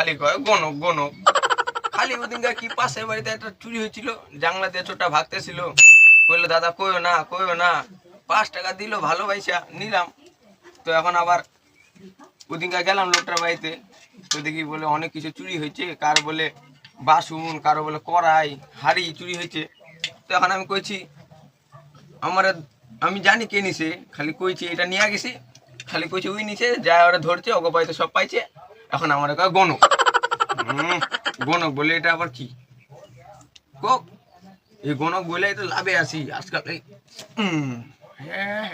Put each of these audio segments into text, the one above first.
খালি কয় গণক গণক। খালি ওদিনকার কি পাশের বাড়িতে একটা চুরি হয়েছিল, জাংলা দিয়ে ছোটটা ভাগতেছিল, কইলো দাদা কইও না, 5 টাকা দিল ভালোবাসা নিলাম। তো এখন আবার ওদিনকার গেলাম লোকটার বাড়িতে, তো দেখি বলে অনেক কিছু চুরি হয়েছে, কার বলে বাসন, কারো বলে কড়াই হাড়ি চুরি হয়েছে। তো এখন আমি কইছি আমার, আমি জানি কে নিছে, খালি কইছি এটা নিয়ে গেছি, খালি কইছি ওই নিচে যা ওরা ধরছে ওকে বাড়িতে সব পাইছে। এখন আমার কয় গণক। গণক বলে এটা আবার কি কক, এই গণক বলে তো লাভে আসি আজকাল এই। হ্যাঁ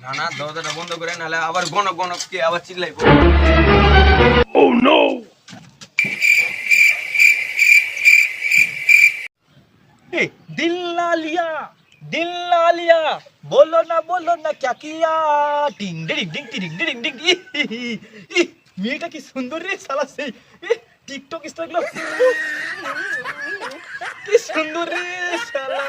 না না, দরজাটা বন্ধ করে, নাহলে আবার গণক গণক কে আবার চিল্লাইবো। Oh no! दिल ना लिया बोलो ना क्या किया टिंग डिंग डिंग डिंग डिंग डिंग মেয়েটা কি সুন্দর রে শালা, সেই টিকটক স্টার গুলো কি সুন্দর রে শালা।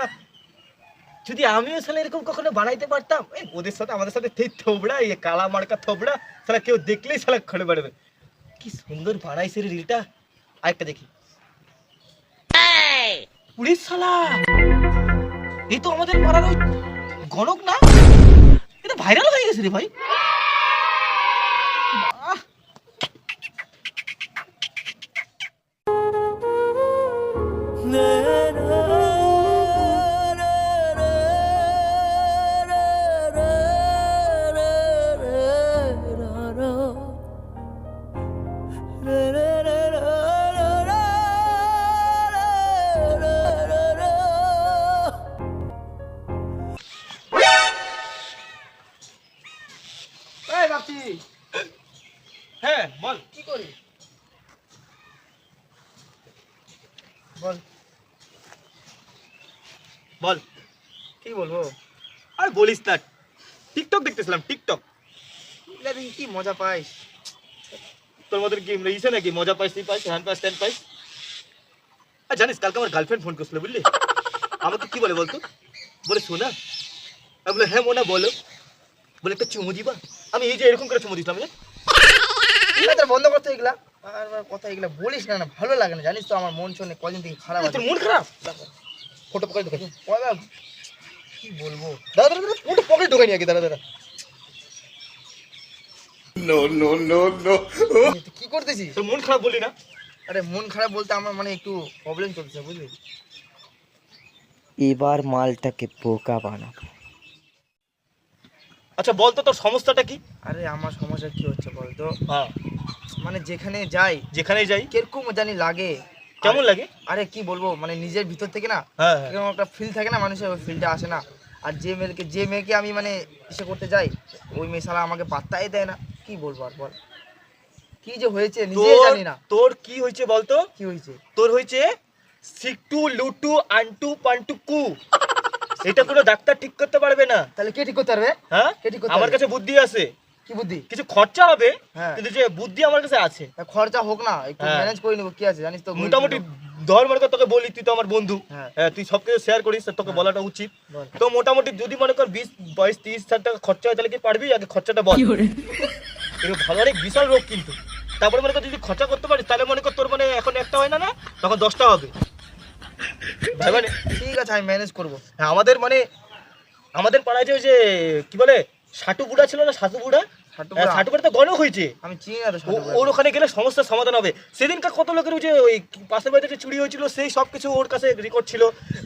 যদি আমিও শালা এরকম কখনো বানাইতে পারতাম, ওদের সাথে আমাদের সাথে সেই থোবড়া, এই কালা মার্কা থোবড়া শালা কেউ দেখলেই শালা খড়ে বাড়বে। কি সুন্দর বানাইছে রে রিলটা, আরেকটা দেখি। উড়ে শালা, এই তো আমাদের পাড়ার ওই গণক না, এটা ভাইরাল হয়ে গেছে রে ভাই। হ্যাঁ বল, কি করিস বল বল। কি বলবো, আর বলিস না, টিকটক দেখতেছিলাম, টিকটক। কি মজা পাইস, তোর মতন কি ইসে নাকি মজা পাইস, তুই পাইস, হ্যান্ড পাইস, পাইস। আর জানিস কালকে আমার গার্লফ্রেন্ড ফোন করছিল বুঝলি, আমাকে কি বলে বলতো, বলে শোনা, আমি বলে হ্যাঁ মোনা বলো, বলে একটা চুমু দিবা। আমি এই যে এরকম করে চুমু দিতাম, বন্ধ করতে এগুলা, বারবার কথা এগুলা বলিস না, ভালো লাগে না জানিস তো, আমার মন শোনে কদিন থেকে খারাপ আছে। তোর মন খারাপ, ফটো পকেট ঢোকাই, কি বলবো, দাদা দাদা ফটো পকেট ঢোকাই নিয়ে দাদা দাদা। নো নো নো নো, কি করতেছিস? তোর মন খারাপ বললি না? আরে মন খারাপ বলতে আমার মানে একটু প্রবলেম চলছে বুঝলি। এবার মালটাকে বোকা বানাবো। আচ্ছা বল তো তোর সমস্যাটা কি? আরে আমার সমস্যা কি হচ্ছে বলতো, হ্যাঁ মানে যেখানেই যাই কিরকম জানি লাগে। কেমন লাগে? আরে কি বলবো, মানে নিজের ভিতর থেকে না হ্যাঁ এরকম একটা ফিল থাকে না মানুষের, ওই ফিলটা আসে না। আর যে মেয়েকে আমি মানে ইসে করতে যাই, ওই মেয়ে শালা আমাকে পাত্তাই দেয় না। কি বলবো আর বল, কি যে হয়েছে নিজে জানি না। তোর কি হয়েছে বলতো? কি হয়েছে? তোর হয়েছে সিকটু লুটু আন্টু পান্টু কু। এটা কোনো ডাক্তার ঠিক করতে পারবে না। তাহলে কে ঠিক করতে পারবে? হ্যাঁ কে ঠিক করতে আমার পারবে? কাছে বুদ্ধি আছে। কি বুদ্ধি? কিছু খরচা হবে হ্যাঁ। কিন্তু যে বুদ্ধি আমার কাছে আছে। তা খরচা হোক না, একটু হ্যাঁ। ম্যানেজ করে নেবো, কি আছে জানিস তো। মোটামুটি ধর মনে কর তোকে বলি, তুই তো আমার বন্ধু, হ্যাঁ। হ্যাঁ তুই সবকিছু শেয়ার করিস, তোকে বলাটা উচিত। বল। তো মোটামুটি যদি মনে কর 20-22-30 হাজার টাকা খরচা হয়, তাহলে কি পারবি? আগে খরচাটা বল। এটা ভালো, অনেক বিশাল রোগ কিন্তু। তারপরে মনে কর যদি খরচা করতে পারিস, তাহলে মনে কর তোর মানে এখন একটা হয় না, তখন 10টা হবে। মানে ঠিক আছে, আমি ম্যানেজ করবো। হ্যাঁ, আমাদের পাড়ায় যে ওই যে কি বলে সাটু বুড়া ছিল না, সাটু বুড়া, সাটু বুড়া তো গণক হয়েছে। আমি চিনি না তো। ওর ওখানে গেলে সমস্যার সমাধান হবে। সেদিনকার কত লোকের ওই যে ওই পাশের বাড়িতে যে চুরি হয়েছিল, সেই সব কিছু ওর কাছে রেকর্ড ছিল।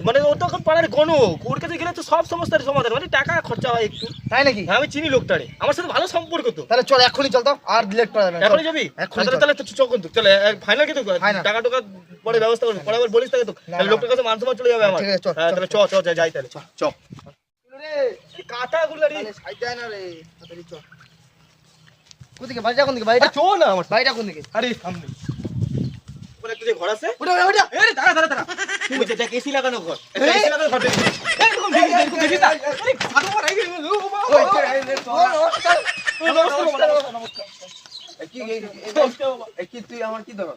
মানে ওর তো এখন পাড়ার গণক, ওর কাছে গেলে তো সব সমস্যার সমাধান, মানে টাকা খরচা হয় একটু। তাই নাকি? হ্যাঁ আমি চিনি লোকটারে, আমার সাথে ভালো সম্পর্ক তো। তাহলে চল এখনই চল, তো আর ডিলেট করা যাবে না। এখনই যাবি? এখনই চল। তাহলে তো চল কিন্তু, চল ফাইনাল কিন্তু, টাকা টাকা পরে ব্যবস্থা করবি, পরে আবার বলিস তাকে তো, তাহলে লোকটার কাছে মান সম্মান চলে যাবে আমার। ঠিক আছে, চল, হ্যাঁ চল, তাহলে চ যাই তাহলে চ। রে কাঁটাগুলো রে তাহলে সাইড যায় না রে, তাড়াতাড়ি চল। কোন দিকে বাড়িটা, কোন দিকে বাড়িটা? চ না আমার বাড়িটা কোন দিকে? আরে সামনে ওখানে একটা যে ঘর আছে। ওটা ওটা। এই দাঁড়া তুই বলছিস দেখ এসি লাগানো ঘর, এসি লাগানো ঘর দেখি। এরকম দেখি না, আরে খাটো বড় আই গেল বাবা। কি তুই আমার কি ধর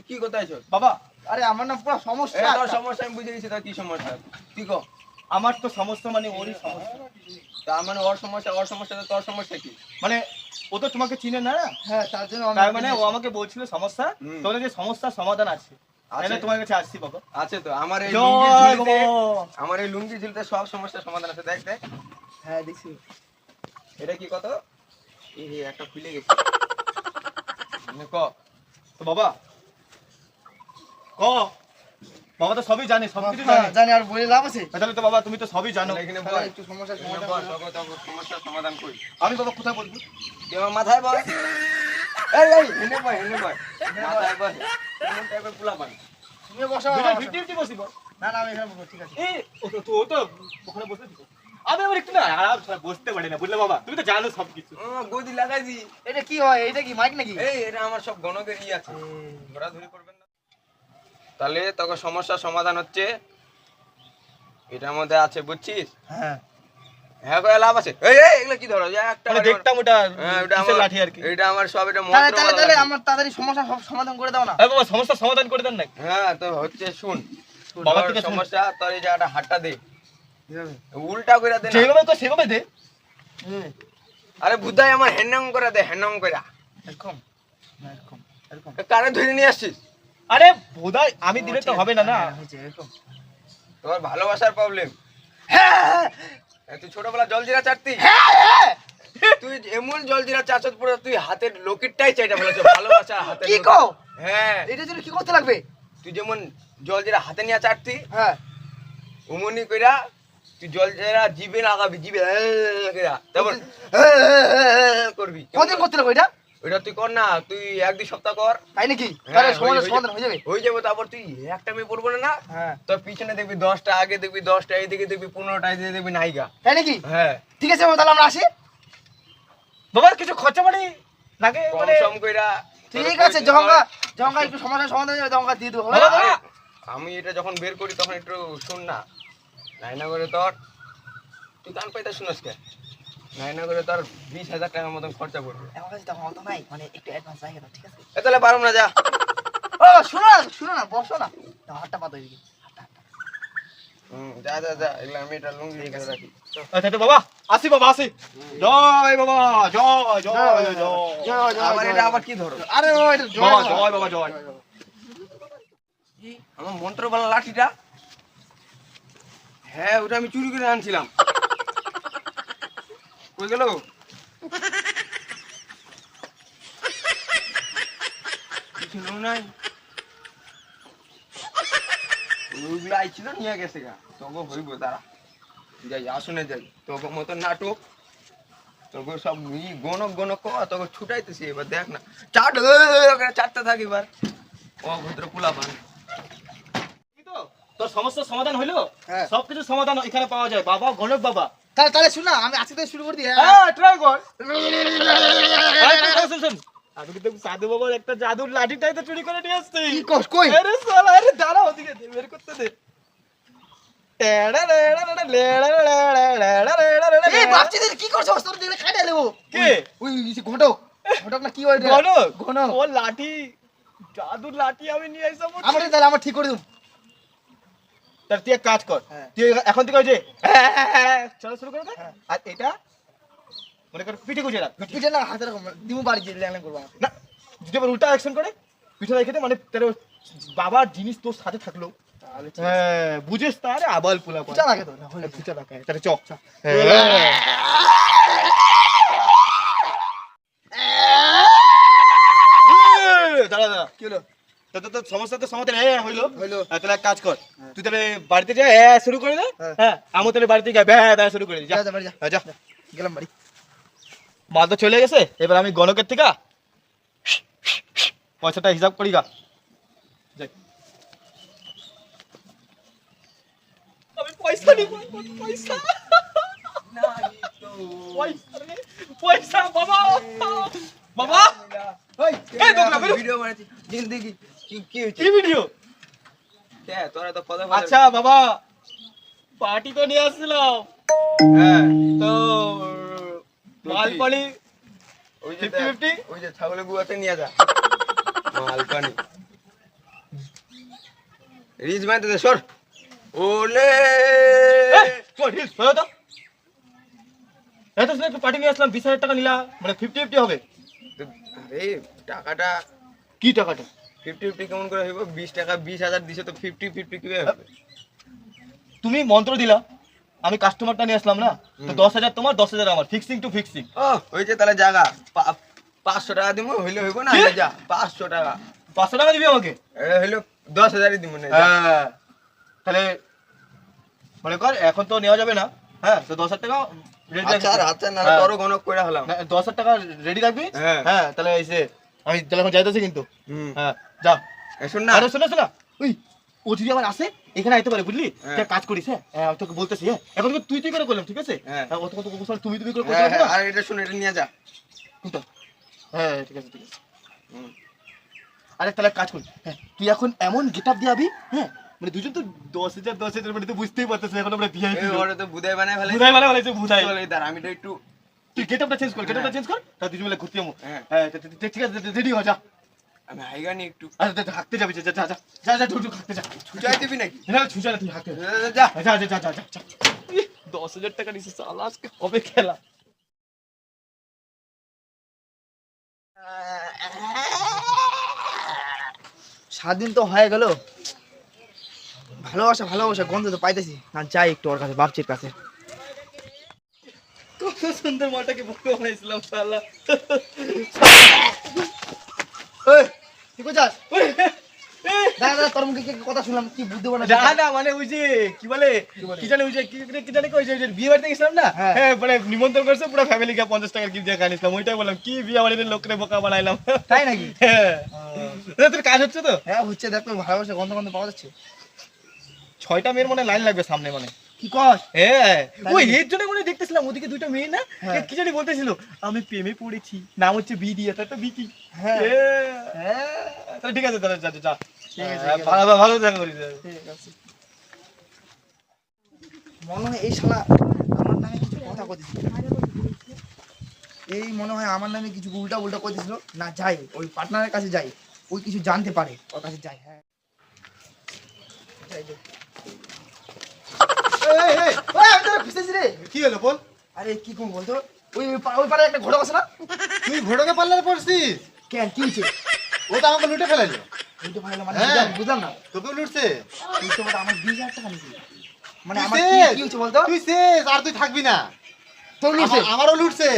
কি কথা আছো বাবা? আরে আমার না পুরো সমস্যা। তোর সমস্যা আমি বুঝে গেছি, তোর কি সমস্যা তুই কো। আমার তো সমস্যা মানে ওরই সমস্যা। তার মানে ওর সমস্যা তো তোর সমস্যা কি? মানে ও তো তোমাকে চিনে না, হ্যাঁ তার জন্য তার মানে ও আমাকে বলছিল সমস্যা, হুম। তোমাদের যে সমস্যার সমাধান আছে, আছে। তাহলে তোমার কাছে আসছি বাবা। আছে তো, আমার এই জয় লুঙ্গি ঝুলিতে, বাবা। আমার এই লুঙ্গি ঝুলিতে সব সমস্যার সমাধান আছে। দেখ দেখ, হ্যাঁ দেখছি। এটা কি কত? এই একটা খুলে গেছে। মানে ক তো বাবা ক, বাবা তো সবই জানে, সবকিছু হ্যাঁ, জানে। জানি আর বলে লাভ আছে? তাহলে তো বাবা তুমি তো সবই জানো। তাহলে এখানে তাহলে বল, একটু সমস্যার এখানে সমাধান বল, করো। তোকে সমস্যার সমাধান করি। আমি বাবা কোথায় বলবো? তুই আমার মাথায় বল। এই হেনে বল, মাথায় বল। কোন টাইপের পোলা পান? তুমিও বসো, দুজন বসো। 50-50 বসিব। না না আমি এখানে বসবো, ঠিক আছে। এই ও তো ওখানে বসে দিও। আমি আবার একটু না আরাম ছাড়া বসতে পারি না, বুঝলে বাবা? তুমি তো জানো সবকিছু। গদি লাগাই দি। এটা কি হয়? এটা কি মাইক নাকি? এই এটা আমার সব গণকের আছে, ঘোরাঘুরি করবেন না। তাহলে তোকে সমস্যার সমাধান হচ্ছে এটার মধ্যে আছে, বুঝছিস? হ্যাঁ হ্যাঁ কয়ে লাভ আছে। এই এগুলো কি ধরো? একটা মানে দেখতাম ওটা হ্যাঁ, এটা কিসের আমার লাঠি আর কি। এটা আমার সব এটা তাহলে মন্ত্র তাহলে বলা তাহলে লাঠি। আমার তাড়াতাড়ি সমস্যা সব সমাধান করে দাও না। আরে বাবা সমস্যার সমাধান করে দেন না। হ্যাঁ তো হচ্ছে শুন, বাবার তোর থেকে শুন। সমস্যা, তোর এই জায়গাটা হাতটা দে, উল্টা করে দে না। যেভাবে তো সেভাবে দে। আরে বুধাই আমার হ্যান্ডং করে দে, হ্যান্ডং করে। এরকম না, এরকম এরকম। কারে ধরে নিয়ে আসছিস? আরে বোধাই আমি দিলে তো হবে না না। হ্যাঁ, হয়েছে, এরকম। তোর ভালোবাসার প্রবলেম। হ্যাঁ তুই ছোটবেলা জলজিরা চাটতি? তুই এমন জলজিরা চাচত পুরো তুই হাতের লকিটটাই চাইটা বলেছ ভালোবাসা হাতের কি লকিট। কও? হ্যাঁ, এটার জন্য কি করতে লাগবে? তুই যেমন জলজিরা হাতে নিয়ে চাটতি, হ্যাঁ উমনি কইরা তুই জলজিরা জিবে লাগাবি, জিবে কইরা তারপর করবি। কতদিন করতে লাগবে এটা? ওইটা তুই কর না, তুই 1-2 সপ্তাহ কর। তাই নাকি? হ্যাঁ, তাহলে হয়ে সমাধান হয়ে যাবে। হয়ে যাবে। তারপর তুই একটা মেয়ে পড়বো না, হ্যাঁ তোর পিছনে দেখবি 10টা, আগে দেখবি 10টা, এইদিকে দেখবি 15টা, এইদিকে দেখবি নায়িকা। তাই নাকি? হ্যাঁ, ঠিক আছে বাবা, তাহলে আমরা আসি। বাবা কিছু খরচা পানি লাগে কম মানে। সম কইরা। ঠিক আছে, জহঙ্গা একটু সমস্যার সমাধান হয়ে যাবে, জহঙ্গা দিয়ে দেবো। বাবা, আরে, আমি এটা যখন বের করি তখন একটু শুন না। নাইনা করে তোর, তুই গান পাইতে শুনস কে? নাইনা করে তোর 20,000 টাকার মতন খরচা পড়বে। আমার কাছে তখন অত নাই, মানে একটু অ্যাডভান্স লাগে না, ঠিক আছে? এ তাহলে পারুম না, যা। ও শোনো না, বসো না। হাতটা পাতো এদিকে। যা যা যা, এগুলো আমি এটা লুঙ্গি দিয়ে রাখি। আচ্ছা তো বাবা আসি, বাবা আসি। জয় বাবা, জয় জয় জয়। আবার এটা আবার কি ধরো? আরে ও এটা বাবা জয় বাবা জয়। আমার মন্ত্রবালা লাঠিটা, হ্যাঁ ওটা আমি চুরি করে আনছিলাম। কই গেল? কিছু নাই, ওইগুলো আইছিল নিয়ে গেছে গা। তবে হইব, তারা যাই আসনে যাই, তোকে মতো নাটক, তোকে সব গণক গণক তোকে ছুটাইতেছি। এবার দেখ না, চারটে থাকি এবার অভদ্র পোলা পান। এই তো, তোর সমস্যার সমাধান হইলো। হ্যাঁ। সবকিছু সমাধান এখানে পাওয়া যায়। বাবা গণক বাবা। তাহলে শুন না, আমি আজকে থেকে শুরু করে দিই। হ্যাঁ ট্রাই কর। শোন শোন, আমি কিন্তু সাধু বাবার একটা জাদুর লাঠিটাই তো চুরি করে নিয়ে আসছি। কি কস কই? আরে সালা, আরে দাঁড়া, ওদিকে দে, বের করতে দে। এই বাচ্চাদের কি করছো? তোর দিলে খাইতে দেবো। কে? ওই ঘটক না কি হয়? গণক? ঘটক। ও লাঠি, জাদুর লাঠি আমি নিয়ে আসলাম। আমার ঠিক করে দেবো। তার তুই এক কাজ কর, হ্যাঁ। তুই এখন থেকে ওই যে চলো শুরু করে দে। হ্যাঁ। আর এটা মনে কর পিঠে গুজে রাখ। পিঠে না, হাতে রাখো, দিমু বাড়ি গিয়ে ল্যাং করবো আমার। না, যদি আবার উল্টা অ্যাকশন করে পিঠে রেখে দে, মানে তোর বাবার জিনিস তোর সাথে থাকলো। তাহলে হ্যাঁ বুঝিস, তারে আবাল পোলা পিঠা লাগে তো না হলে পিঠা রাখা, তাহলে চ। দাঁড়া দাঁড়া, কি হলো? তোর সমস্যা তো সমাধান হইলো। হইলো। তাহলে এক কাজ কর, হ্যাঁ। তুই তাহলে বাড়িতে যা শুরু করে দে। হ্যাঁ। হ্যাঁ আমি তাহলে বাড়িতে গিয়ে ব্যা শুরু করে দিই। যা যা বাড়ি যা। হ্যাঁ, যা। গেলাম বাড়ি। মাল তো চলে গেছে, এবার আমি গণকের থেকে পয়সাটা হিসাব করি গা। যাই। আমি পয়সা নিব, পয়সা পয়সা বাবা, বাবা ওই, এই বগলা, বেরো। ভিডিও বানাচ্ছি, জিন্দেগি কি হয়েছে? কি ভিডিও? কে তোরা তো কথা আচ্ছা বাবা, পার্টি তো নিয়ে আসছিলাম, হ্যাঁ, তো মাল পানি ওই যে 50-50? ওই যে ছাগলের গুয়াতে নিয়ে যা মাল পানি। রিজ মাইতে দে, সর। ওলে চল হিল হয়ে তো এত শুনে একটু পার্টি নিয়ে আসলাম 20,000 টাকা নিলা মানে 50-50 হবে আরে টাকাটা কি টাকাটা 50-50 কেমন করে হইব 20 টাকা 20,000 দিছে তো 50-50 কিভাবে হবে তুমি মন্ত্র দিলা আমি কাস্টমারটা নিয়ে আসলাম না তো 10,000 তোমার 10,000 আমার ফিক্সিং টু ফিক্সিং ও হইছে তাহলে জায়গা 500 টাকা দিমু হইলে হইব না কি? যা 500 টাকা 500 টাকা দিবি আমাকে হইলো 10,000 দিমু না যা। হ্যাঁ তাহলে মনে কর এখন তো নেওয়া যাবে না হ্যাঁ তো 10,000 টাকা রেডি আচ্ছা না তোরও গণক কইরা হলাম 10,000 টাকা রেডি রাখবি হ্যাঁ। হ্যাঁ তাহলে এসে আমি তাহলে এখন যাইতেছি কিন্তু হুম হ্যাঁ যা শুন না আরে শোনা শোনা ওই ও যদি আবার আসে এখানে আইতে পারে বুঝলি হ্যাঁ। তুই এক কাজ করিস হ্যাঁ তোকে বলতেছি হ্যাঁ এখন কিন্তু তুই করে করলাম ঠিক আছে হ্যাঁ। হ্যাঁ অত কত তুমি করে করতে হ্যাঁ, পারবো না আর এটা শুন এটা নিয়ে যা কিন্তু হ্যাঁ ঠিক আছে হুম। আরে তাহলে কাজ করি হ্যাঁ তুই এখন এমন গেটআপ দিয়ে আবি হ্যাঁ মানে দুজন তো 10,000 মানে তো বুঝতেই পারতেছিস এখন আমরা ভিআইপি এই ওরে তো বুদাই বানায় ফেলে বুঝাই মানে বলেছে বুঝাই চল এই দাঁড়া আমি তো একটু তুই গেটআপটা চেঞ্জ কর গেটআপটা চেঞ্জ কর তা দুজন মিলে ঘুরতে যাবো হ্যাঁ। হ্যাঁ ঠিক আছে রেডি হ যা আমি হাইগানি একটু আরে হাঁটতে যাবি যা যা যা যা যা ঢুক হাঁটতে যা ছুটাই দিবি নাকি না ছুঁচা না তুই হাঁটতে যা যা যা যা যা যা যা 10,000 টাকা নিছিস সালা আজকে হবে খেলা সাত দিন তো হয়ে গেল ভালোবাসা ভালোবাসা গন্ধ তো পাইতেছি না যাই একটু ওর কাছে বাপচির কাছে কত সুন্দর মালটাকে বুকে বানাইছিলাম সালা এই কি কইছাস দাদা দাদা তোর মুখে কি কথা শুনলাম কি বুদ্ধি বানা না না মানে ওই যে কি বলে কি জানে ওই যে কি জানে কই যে বিয়ে বাড়িতে গেছিলাম না হ্যাঁ। হ্যাঁ মানে নিমন্ত্রণ করছে পুরো ফ্যামিলিকে 50 টাকার গিফট দিয়ে খাইছিলাম ওইটাই বললাম কি বিয়ে বাড়িতে লোকরে বোকা বানাইলাম তাই নাকি হ্যাঁ তোর কাজ হচ্ছে তো হ্যাঁ হচ্ছে দেখ তো ভালোবাসা গন্ধ গন্ধ পাওয়া যাচ্ছে 6টা মেয়ের মনে লাইন লাগবে সামনে মানে কি কস হ্যাঁ তাই ওই নাকি? এর জন্য মনে দেখতেছিলাম ওদিকে দুইটা মেয়ে না হ্যাঁ। কি জানি বলতেছিল আমি প্রেমে পড়েছি নাম হচ্ছে বিডি এটা তো বিকি হ্যাঁ। হ্যাঁ তাহলে ঠিক আছে তাহলে যা যা ঠিক আছে, হ্যাঁ, ঠিক আছে। ভালো ভালো দেখা করিস ঠিক আছে মনে হয় এই শালা আমার নামে কিছু কথা কইছিল এই মনে হয় আমার নামে কিছু উল্টা উল্টা কইছিল না যাই ওই পার্টনারের কাছে যাই ওই কিছু জানতে পারে ওর কাছে যাই হ্যাঁ যাই যাই এই এই ওই আমি তোরা খুঁজতেছি রে কি হলো বল আরে কি কোন বলতো ওই পারে একটা ঘোড়া আছে না তুই ঘোড়াকে পাল্লারে পড়ছিস কেন কি হয়েছে ও তো আমাকে লুটে ফেলাইলো ওইটা ভালো মানে হ্যাঁ। বুঝলাম না তোকে লুটছে তুই তো বলতো আমার 20,000 টাকা নিবি মানে তুই আমার শেষ। কি হয়েছে বলতো তুই শেষ আর তুই থাকবি না তোর লুটছে আমারও লুটছে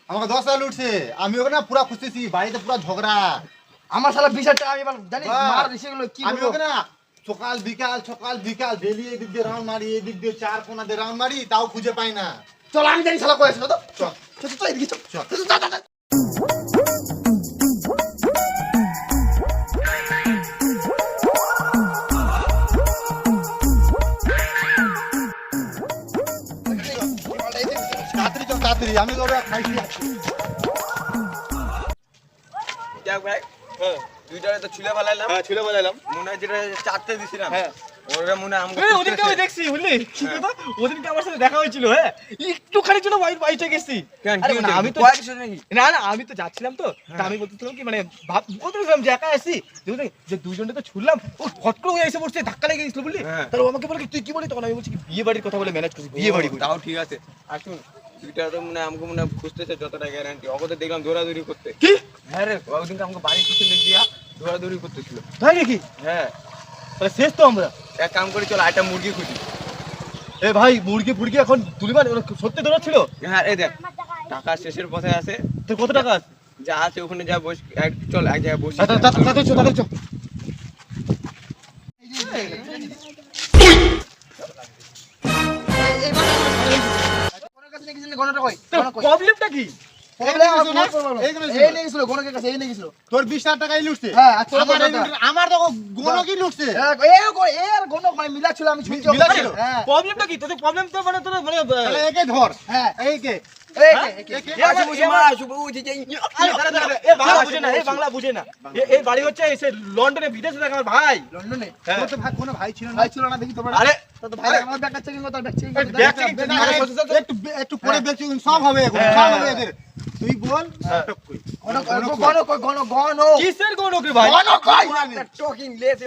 আমাকে 10,000 লুটছে আমি ওকে না পুরা খুঁজতেছি বাড়িতে পুরা ঝগড়া আমার শালা 20,000 টাকা আমি এবার জানিস বাহ। মার সেগুলো কি আমি বলবো ওকে না সকাল বিকাল ডেলি এদিক দিয়ে রাউন্ড মারি এদিক দিয়ে 4 কোণা দিয়ে রাউন্ড মারি তাও খুঁজে পাই না চল আমি জানি শালা কয়েছিল তো চল চল চল এদিকে চল চল। চল চল চল তাড়াতাড়ি চল তাড়াতাড়ি আমি ওরা খাইছি যাক ভাই হ্যাঁ দুইটারে তো ছুলে ফেলাইলাম হ্যাঁ ছিল বলাইলাম মনে হয় যেটা 4টে দিছিলাম হ্যাঁ। ওরে মনে হয় আমাকে এই ওদিনকে আমি দেখছি বুঝলি কি কথা ওদিনকে আমার সাথে দেখা হয়েছিল হ্যাঁ একটুখানি জন্য বাইরে গেছি কেন আরে কি না, হয়েছে? আমি তো কয়েক কিছু নাকি না না আমি তো যাচ্ছিলাম তো তা আমি বলতেছিলাম কি মানে বলতেছিলাম যে একা আসছি যে দুইজনে তো ছুড়লাম ও ফট করে এসে পড়ছে ধাক্কা লেগে গেছিল বুঝলি হ্যাঁ। তার ও আমাকে বলে কি, তুই কি বলি তখন আমি বলছি কি বিয়ে বাড়ির কথা বলে ম্যানেজ করছি বিয়ে বাড়ি করি। তাও ঠিক আছে আর শুন দুইটা তো মনে হয় আমাকে মনে হয় খুঁজতেছে যতটা গ্যারান্টি অগতে দেখলাম দৌড়াদৌড়ি করতে কি হ্যাঁ রে ওদিনকে আমাকে বাড়ির পিছনে দিক দিয়া দৌড়াদৌড়ি করতেছিল তাই নাকি হ্যাঁ তাহলে শেষ তো আমরা এক কাম করি চল একটা মুরগি খুঁজি এ ভাই মুরগি ফুরগি এখন তুলিবার সত্যি দৌড়াচ্ছিল হ্যাঁ এই দেখ টাকা শেষের পথে আছে তোর কত টাকা আছে যা আছে ওখানে যা বস চল এক জায়গায় বসি তাড়াতাড়ি চল তাড়াতাড়ি চল এই মাথা কোন কাছে নিয়ে গেছিলি গণটা কই গণ কই প্রবলেমটা কি এই নিয়ে গেছিল গণকের কাছে এই নিয়ে গেছিল তোর 20,000 টাকাই লুটছে হ্যাঁ আর তোর আমার কত টাকা? আমার তো গোনো কি লুটছে এর গণক মানে মিলা ছিল আমি শুনছি মিলা ছিল? হ্যাঁ প্রবলেমটা কি তোদের প্রবলেম তো মানে তোর মানে তাহলে একে ধর হ্যাঁ এইকে আসে বুঝি মা শুভ বুঝি যাই এ বাংলা বুঝে না এ বাংলা বুঝে না এই বাড়ি হচ্ছে এসে লন্ডনে বিদেশে থাকে আমার ভাই লন্ডনে হ্যাঁ। তোর তো ভাই কোনো ভাই ছিল না ভাই ছিল না দেখি তোমার আরে তো ভাই আমার ব্যাগ চেকিং করতে ব্যাগ চেকিং ব্যাগ চেকিং না, একটু পরে দেখছি সব হবে এখন হ্যাঁ। সব হবে এদের তুই বল নাটক কই কিসের গণক রে ভাই টকিং লেস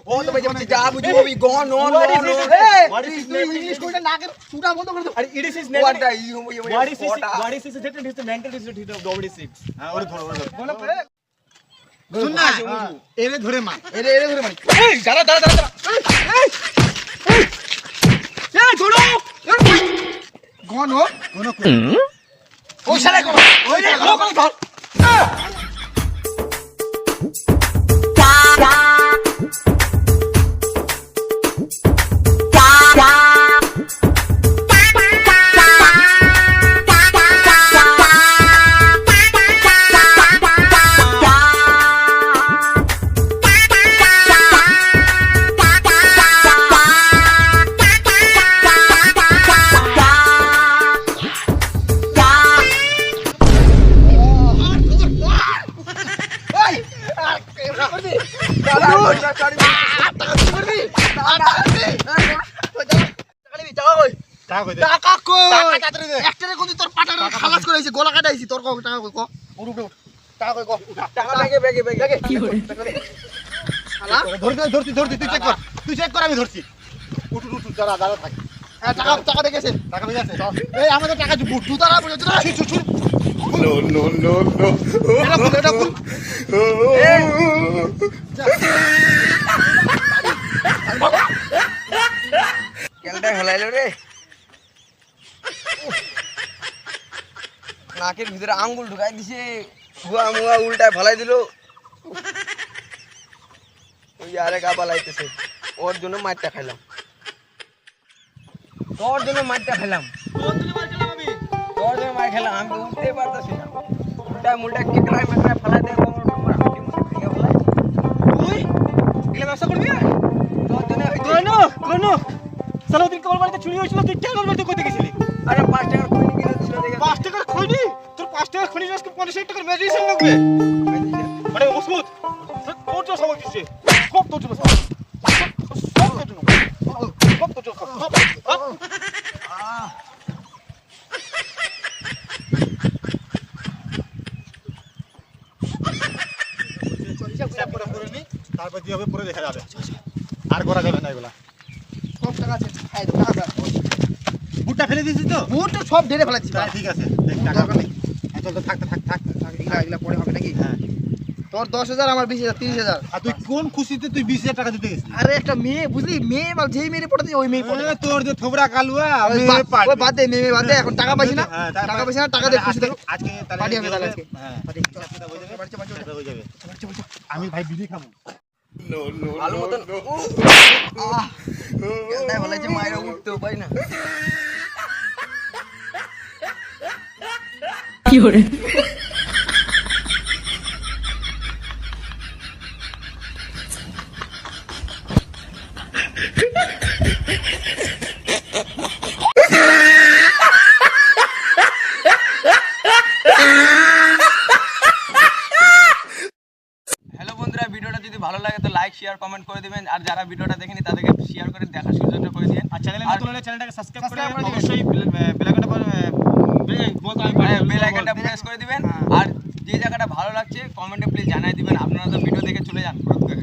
ও তো ভাই যা বুঝি ওই গন অন What is his name? English কইটা নাকে সুটা বন্ধ করে দাও আরে it is his name. What the What is his mental disorder of the 6? হ্যাঁ ওরে ধর বলো রে শুন না এরে ধরে মার এরে ধরে মারি এই দাঁড়া এই ধরো গন কোন ওই শালা গন ওই রে গন ধর টাকা কই দে টাকা কই টাকা তাড়াতাড়ি দে একটারে কোন তোর পাটার খালাস করে আইছি গলা কাটাইছি তোর কো টাকা কই কো উঠ টাকা কই কো টাকা ব্যাগে কি হরে শালা ধরছি তুই চেক কর আমি ধরছি উঠ দাঁড়া থাক হ্যাঁ টাকা দেখেছে টাকা হয়ে গেছে এই আমাদের টাকা বুট জুতারা বলে জুতারা ছুট এটা খুল কেলটা হেলাইলো রে নাকের ভিতরে আঙ্গুল ঢুকাই দিছে ভুয়া মুয়া উল্টায় ফেলাই দিল ওই আরেক আবা লাইতেছে ওর জন্য মারটা খাইলাম তোর জন্য মারটা খেলাম তোর জন্য মার খেলাম আমি উঠতে পারতাছি না উল্টায় মুল্টায় কেকড়ায় মেকড়ায় ফেলাই দেয় কোমর কোমর হাঁটি মুটি ভেঙে ফেলাই তুই এগুলো ব্যবসা করবি না তোর জন্য কোন সালাউদ্দিন কবর বাড়িতে চুরি হয়েছিল তুই কেন বাড়িতে কইতে গেছিলি আরে 5 টাকার খৈনি কিনে দিছিল দেখে 5 টাকার খৈনি তোর 5 টাকার খৈনি আজকে 50 টাকার মেডিসিন লাগবে মানে ওষুধ তোর তো সময় দিচ্ছে সব তোর জন্য সব তোর জন্য তারপর কি হবে পরে দেখা যাবে আর করা যাবে না এগুলা সব টাকা আছে খাই দাও টাকা দাও বুটটা ফেলে দিয়েছিস তো বুট তো সব ঢেলে ফেলাচ্ছি ঠিক আছে দেখ টাকা নেই চল তো থাক এগুলা পরে হবে নাকি হ্যাঁ তোর 10,000 আমার 20,000 30,000 আর তুই কোন খুশিতে তুই 20,000 টাকা দিতে গেছিস আরে একটা মেয়ে বুঝলি মেয়ে বল যেই মেয়ে পড়াতে ওই মেয়ে পড়ে তোর যে থোবরা কালুয়া ওই আমি বাদ দে মেয়ে বাদ দে এখন টাকা পাইছি না হ্যাঁ, টাকা পাইছি না টাকা দে খুশি থাকো আজকে তাহলে পার্টি হবে তাহলে আজকে হ্যাঁ পার্টি হয়ে যাবে আমি ভাই বিড়ি খাবো ভালো মতন কেলটাই বলেছে মায়ের উঠতেও পাই না হ্যালো বন্ধুরা ভিডিওটা যদি ভালো লাগে তো লাইক শেয়ার কমেন্ট করে দিবেন আর যারা ভিডিওটা দেখেনি তাদেরকে শেয়ার করে দেখার সুযোগ করে দিন আর চ্যানেলে নতুন হলে চ্যানেলটাকে সাবস্ক্রাইব করে Subscribe করে দিবেন। অবশ্যই বেল আইকনটা প্রেস করে দিবেন আর যে জায়গাটা ভালো লাগছে কমেন্টে প্লিজ জানাই দিবেন আপনারা তো ভিডিও দেখে চলে যান বেলাকটা